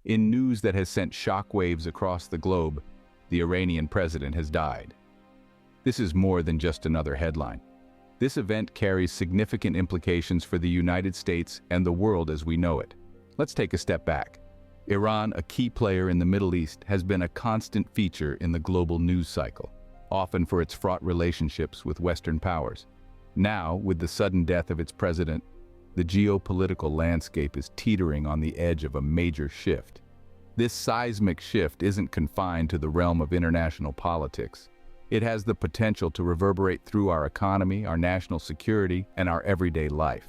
In news that has sent shockwaves across the globe, the Iranian president has died. This is more than just another headline. This event carries significant implications for the United States and the world as we know it. Let's take a step back. Iran, a key player in the Middle East, has been a constant feature in the global news cycle, often for its fraught relationships with Western powers. Now, with the sudden death of its president, the geopolitical landscape is teetering on the edge of a major shift. This seismic shift isn't confined to the realm of international politics. It has the potential to reverberate through our economy, our national security, and our everyday life.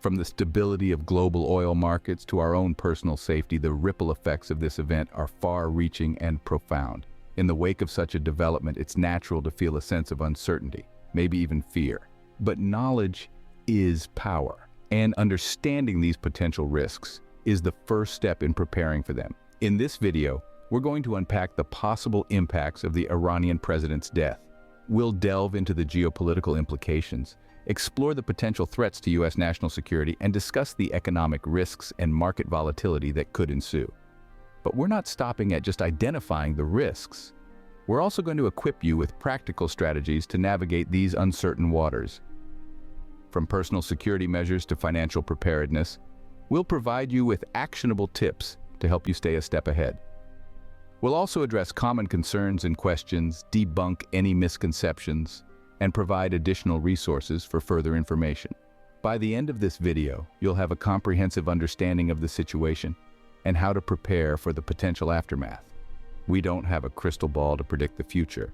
From the stability of global oil markets to our own personal safety, the ripple effects of this event are far-reaching and profound. In the wake of such a development, it's natural to feel a sense of uncertainty, maybe even fear. But knowledge is power. And understanding these potential risks is the first step in preparing for them. In this video, we're going to unpack the possible impacts of the Iranian president's death. We'll delve into the geopolitical implications, explore the potential threats to U.S. national security, and discuss the economic risks and market volatility that could ensue. But we're not stopping at just identifying the risks. We're also going to equip you with practical strategies to navigate these uncertain waters. From personal security measures to financial preparedness, we'll provide you with actionable tips to help you stay a step ahead. We'll also address common concerns and questions, debunk any misconceptions, and provide additional resources for further information. By the end of this video, you'll have a comprehensive understanding of the situation and how to prepare for the potential aftermath. We don't have a crystal ball to predict the future,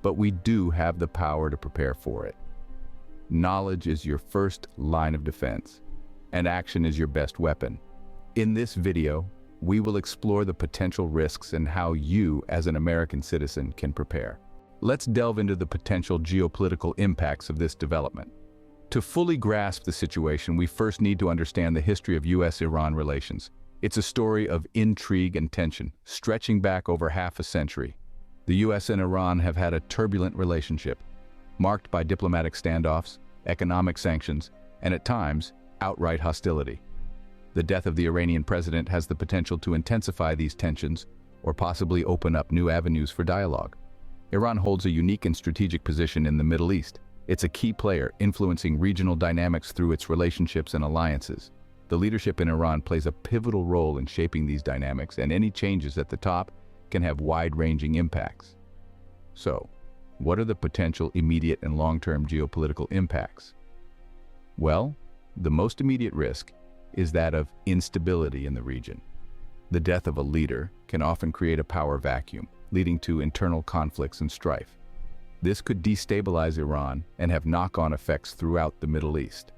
but we do have the power to prepare for it. Knowledge is your first line of defense, and action is your best weapon. In this video, we will explore the potential risks and how you, as an American citizen, can prepare. Let's delve into the potential geopolitical impacts of this development. To fully grasp the situation, we first need to understand the history of U.S. Iran relations. It's a story of intrigue and tension, stretching back over half a century. The U.S. and Iran have had a turbulent relationship, marked by diplomatic standoffs, economic sanctions, and at times, outright hostility. The death of the Iranian president has the potential to intensify these tensions or possibly open up new avenues for dialogue. Iran holds a unique and strategic position in the Middle East. It's a key player, influencing regional dynamics through its relationships and alliances. The leadership in Iran plays a pivotal role in shaping these dynamics, and any changes at the top can have wide-ranging impacts. So, what are the potential immediate and long-term geopolitical impacts? Well, the most immediate risk is that of instability in the region. The death of a leader can often create a power vacuum, leading to internal conflicts and strife. This could destabilize Iran and have knock-on effects throughout the Middle East.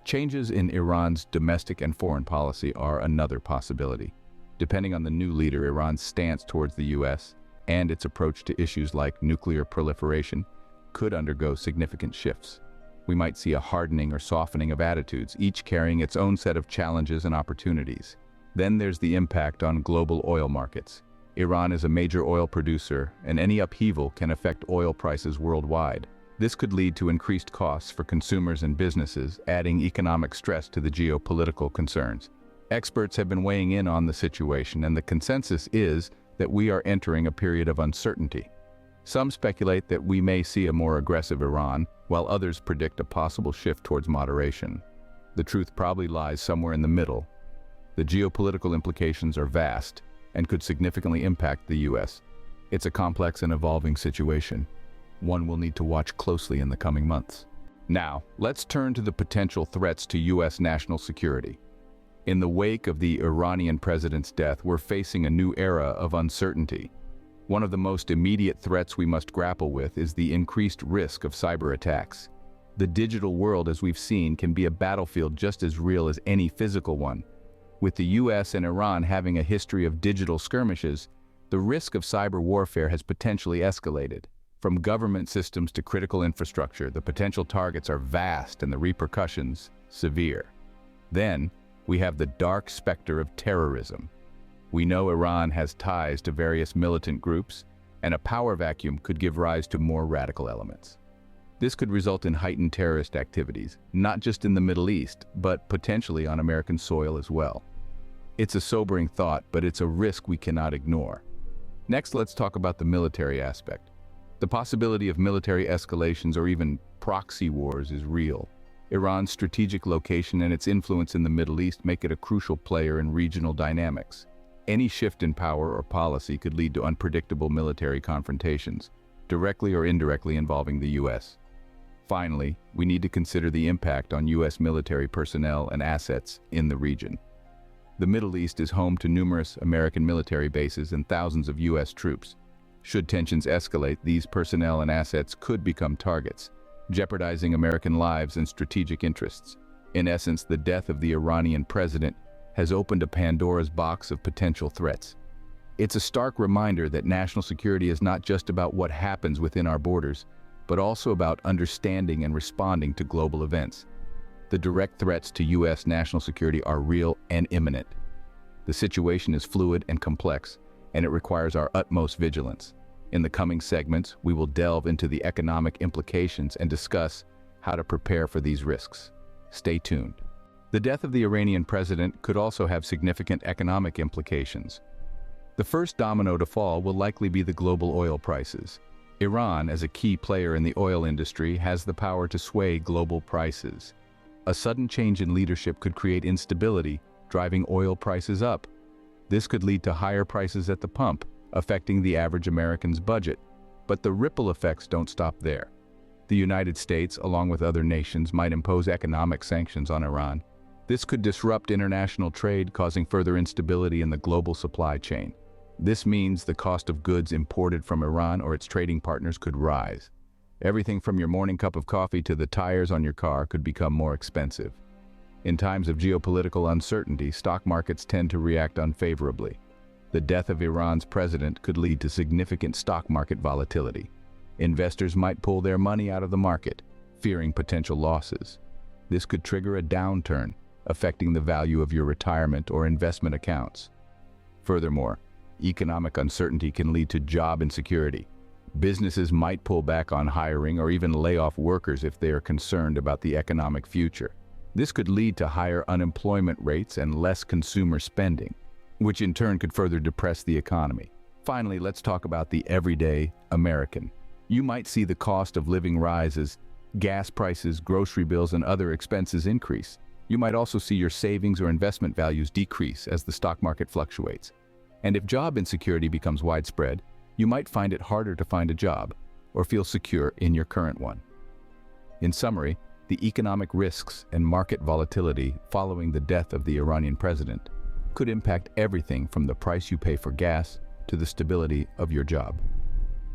Changes in Iran's domestic and foreign policy are another possibility. Depending on the new leader, Iran's stance towards the U.S. and its approach to issues like nuclear proliferation could undergo significant shifts. We might see a hardening or softening of attitudes, each carrying its own set of challenges and opportunities. Then there's the impact on global oil markets. Iran is a major oil producer, and any upheaval can affect oil prices worldwide. This could lead to increased costs for consumers and businesses, adding economic stress to the geopolitical concerns. Experts have been weighing in on the situation, and the consensus is that we are entering a period of uncertainty. Some speculate that we may see a more aggressive Iran, while others predict a possible shift towards moderation. The truth probably lies somewhere in the middle. The geopolitical implications are vast and could significantly impact the U.S. It's a complex and evolving situation, one we'll need to watch closely in the coming months. Now, let's turn to the potential threats to U.S. national security. In the wake of the Iranian president's death, we're facing a new era of uncertainty. One of the most immediate threats we must grapple with is the increased risk of cyber attacks. The digital world, as we've seen, can be a battlefield just as real as any physical one. With the U.S. and Iran having a history of digital skirmishes, the risk of cyber warfare has potentially escalated. From government systems to critical infrastructure, the potential targets are vast and the repercussions severe. Then, we have the dark specter of terrorism. We know Iran has ties to various militant groups, and a power vacuum could give rise to more radical elements. This could result in heightened terrorist activities, not just in the Middle East, but potentially on American soil as well. It's a sobering thought, but it's a risk we cannot ignore. Next, let's talk about the military aspect. The possibility of military escalations or even proxy wars is real. Iran's strategic location and its influence in the Middle East make it a crucial player in regional dynamics. Any shift in power or policy could lead to unpredictable military confrontations, directly or indirectly involving the U.S. Finally, we need to consider the impact on U.S. military personnel and assets in the region. The Middle East is home to numerous American military bases and thousands of U.S. troops. Should tensions escalate, these personnel and assets could become targets, jeopardizing American lives and strategic interests. In essence, the death of the Iranian president has opened a Pandora's box of potential threats. It's a stark reminder that national security is not just about what happens within our borders, but also about understanding and responding to global events. The direct threats to U.S. national security are real and imminent. The situation is fluid and complex, and it requires our utmost vigilance. In the coming segments, we will delve into the economic implications and discuss how to prepare for these risks. Stay tuned. The death of the Iranian president could also have significant economic implications. The first domino to fall will likely be the global oil prices. Iran, as a key player in the oil industry, has the power to sway global prices. A sudden change in leadership could create instability, driving oil prices up. This could lead to higher prices at the pump, affecting the average American's budget. But the ripple effects don't stop there. The United States, along with other nations, might impose economic sanctions on Iran. This could disrupt international trade, causing further instability in the global supply chain. This means the cost of goods imported from Iran or its trading partners could rise. Everything from your morning cup of coffee to the tires on your car could become more expensive. In times of geopolitical uncertainty, stock markets tend to react unfavorably. The death of Iran's president could lead to significant stock market volatility. Investors might pull their money out of the market, fearing potential losses. This could trigger a downturn, affecting the value of your retirement or investment accounts. Furthermore, economic uncertainty can lead to job insecurity. Businesses might pull back on hiring or even lay off workers if they are concerned about the economic future. This could lead to higher unemployment rates and less consumer spending, which in turn could further depress the economy. Finally, let's talk about the everyday American. You might see the cost of living rise as gas prices, grocery bills, and other expenses increase. You might also see your savings or investment values decrease as the stock market fluctuates. And if job insecurity becomes widespread, you might find it harder to find a job or feel secure in your current one. In summary, the economic risks and market volatility following the death of the Iranian president could impact everything from the price you pay for gas to the stability of your job.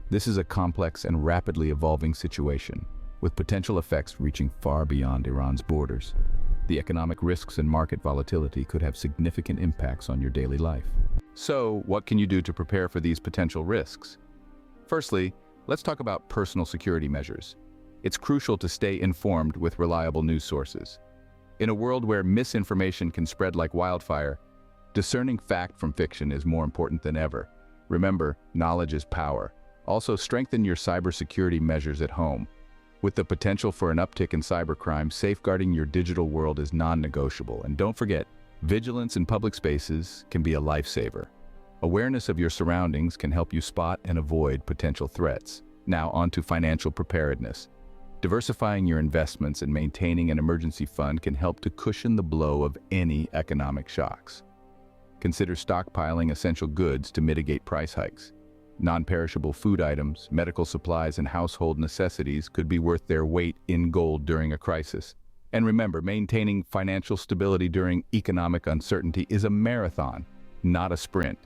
This is a complex and rapidly evolving situation, with potential effects reaching far beyond Iran's borders. The economic risks and market volatility could have significant impacts on your daily life. So, what can you do to prepare for these potential risks? Firstly, let's talk about personal security measures. It's crucial to stay informed with reliable news sources. In a world where misinformation can spread like wildfire, discerning fact from fiction is more important than ever. Remember, knowledge is power. Also, strengthen your cybersecurity measures at home. With the potential for an uptick in cybercrime, safeguarding your digital world is non-negotiable. And don't forget, vigilance in public spaces can be a lifesaver. Awareness of your surroundings can help you spot and avoid potential threats. Now on to financial preparedness. Diversifying your investments and maintaining an emergency fund can help to cushion the blow of any economic shocks. Consider stockpiling essential goods to mitigate price hikes. Non-perishable food items, medical supplies, and household necessities could be worth their weight in gold during a crisis. And remember, maintaining financial stability during economic uncertainty is a marathon, not a sprint.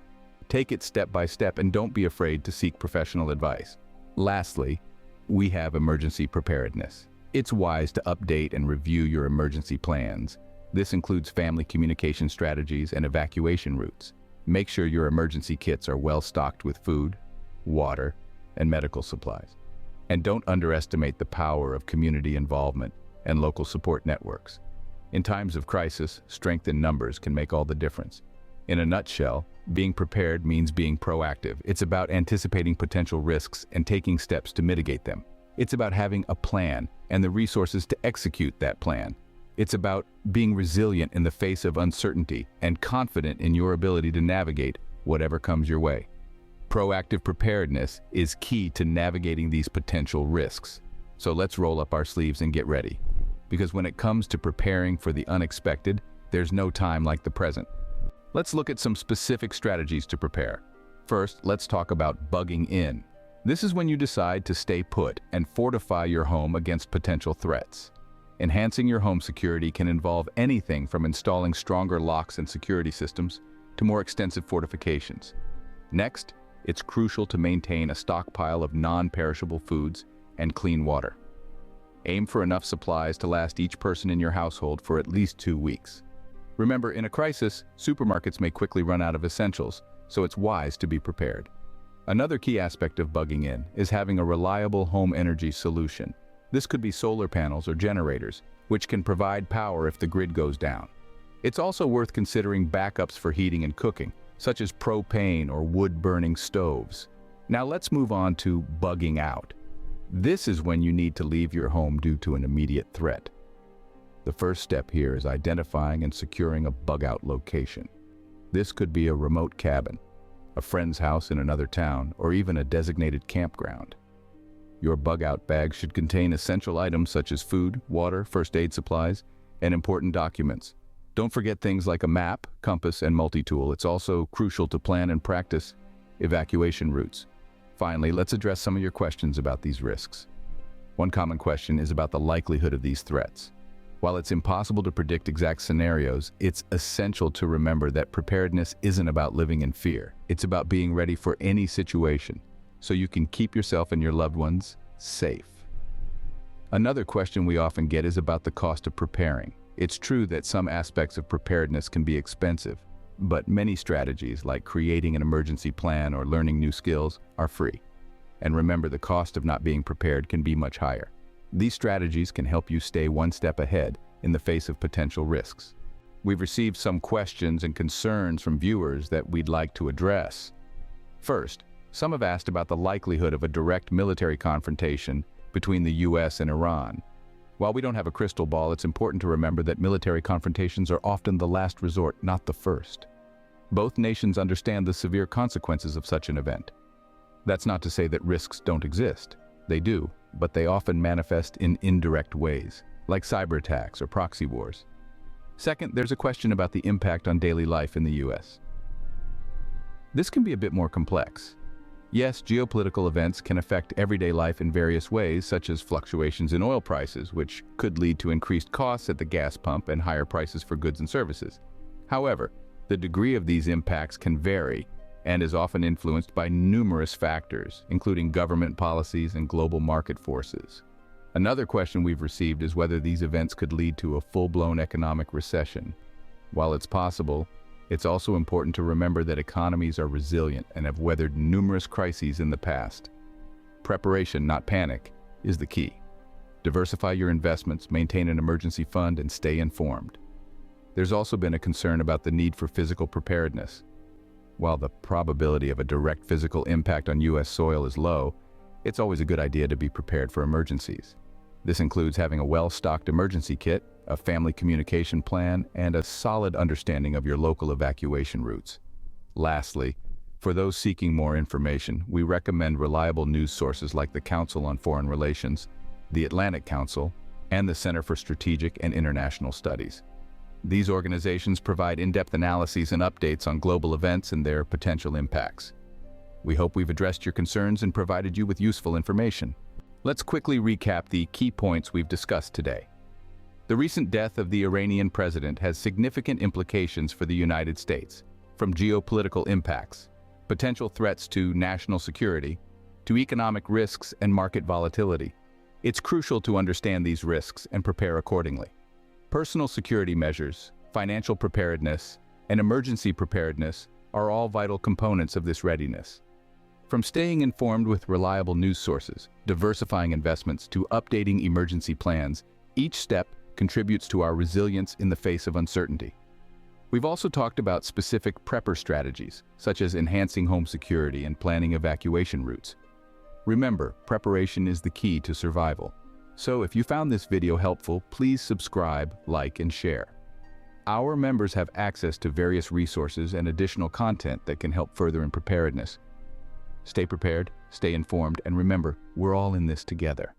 Take it step by step and don't be afraid to seek professional advice. Lastly, we have emergency preparedness. It's wise to update and review your emergency plans. This includes family communication strategies and evacuation routes. Make sure your emergency kits are well stocked with food, water, and medical supplies. And don't underestimate the power of community involvement and local support networks. In times of crisis, strength in numbers can make all the difference. In a nutshell, being prepared means being proactive. It's about anticipating potential risks and taking steps to mitigate them. It's about having a plan and the resources to execute that plan. It's about being resilient in the face of uncertainty and confident in your ability to navigate whatever comes your way. Proactive preparedness is key to navigating these potential risks. So let's roll up our sleeves and get ready. Because when it comes to preparing for the unexpected, there's no time like the present. Let's look at some specific strategies to prepare. First, let's talk about bugging in. This is when you decide to stay put and fortify your home against potential threats. Enhancing your home security can involve anything from installing stronger locks and security systems to more extensive fortifications. Next, it's crucial to maintain a stockpile of non-perishable foods and clean water. Aim for enough supplies to last each person in your household for at least 2 weeks. Remember, in a crisis, supermarkets may quickly run out of essentials, so it's wise to be prepared. Another key aspect of bugging in is having a reliable home energy solution. This could be solar panels or generators, which can provide power if the grid goes down. It's also worth considering backups for heating and cooking, such as propane or wood-burning stoves. Now let's move on to bugging out. This is when you need to leave your home due to an immediate threat. The first step here is identifying and securing a bug-out location. This could be a remote cabin, a friend's house in another town, or even a designated campground. Your bug-out bag should contain essential items such as food, water, first aid supplies, and important documents. Don't forget things like a map, compass, and multi-tool. It's also crucial to plan and practice evacuation routes. Finally, let's address some of your questions about these risks. One common question is about the likelihood of these threats. While it's impossible to predict exact scenarios, it's essential to remember that preparedness isn't about living in fear. It's about being ready for any situation, so you can keep yourself and your loved ones safe. Another question we often get is about the cost of preparing. It's true that some aspects of preparedness can be expensive, but many strategies like creating an emergency plan or learning new skills are free. And remember, the cost of not being prepared can be much higher. These strategies can help you stay one step ahead in the face of potential risks. We've received some questions and concerns from viewers that we'd like to address. First, some have asked about the likelihood of a direct military confrontation between the U.S. and Iran. While we don't have a crystal ball, it's important to remember that military confrontations are often the last resort, not the first. Both nations understand the severe consequences of such an event. That's not to say that risks don't exist. They do, but they often manifest in indirect ways, like cyber attacks or proxy wars. Second, there's a question about the impact on daily life in the U.S. This can be a bit more complex. Yes, geopolitical events can affect everyday life in various ways, such as fluctuations in oil prices, which could lead to increased costs at the gas pump and higher prices for goods and services. However, the degree of these impacts can vary and is often influenced by numerous factors, including government policies and global market forces. Another question we've received is whether these events could lead to a full-blown economic recession. While it's possible, it's also important to remember that economies are resilient and have weathered numerous crises in the past. Preparation, not panic, is the key. Diversify your investments, maintain an emergency fund, and stay informed. There's also been a concern about the need for physical preparedness. While the probability of a direct physical impact on U.S. soil is low, it's always a good idea to be prepared for emergencies. This includes having a well-stocked emergency kit, a family communication plan, and a solid understanding of your local evacuation routes. Lastly, for those seeking more information, we recommend reliable news sources like the Council on Foreign Relations, the Atlantic Council, and the Center for Strategic and International Studies. These organizations provide in-depth analyses and updates on global events and their potential impacts. We hope we've addressed your concerns and provided you with useful information. Let's quickly recap the key points we've discussed today. The recent death of the Iranian president has significant implications for the United States, from geopolitical impacts, potential threats to national security, to economic risks and market volatility. It's crucial to understand these risks and prepare accordingly. Personal security measures, financial preparedness, and emergency preparedness are all vital components of this readiness. From staying informed with reliable news sources, diversifying investments, to updating emergency plans, each step contributes to our resilience in the face of uncertainty. We've also talked about specific prepper strategies, such as enhancing home security and planning evacuation routes. Remember, preparation is the key to survival. So if you found this video helpful, please subscribe, like, and share. Our members have access to various resources and additional content that can help further in preparedness. Stay prepared, stay informed, and remember, we're all in this together.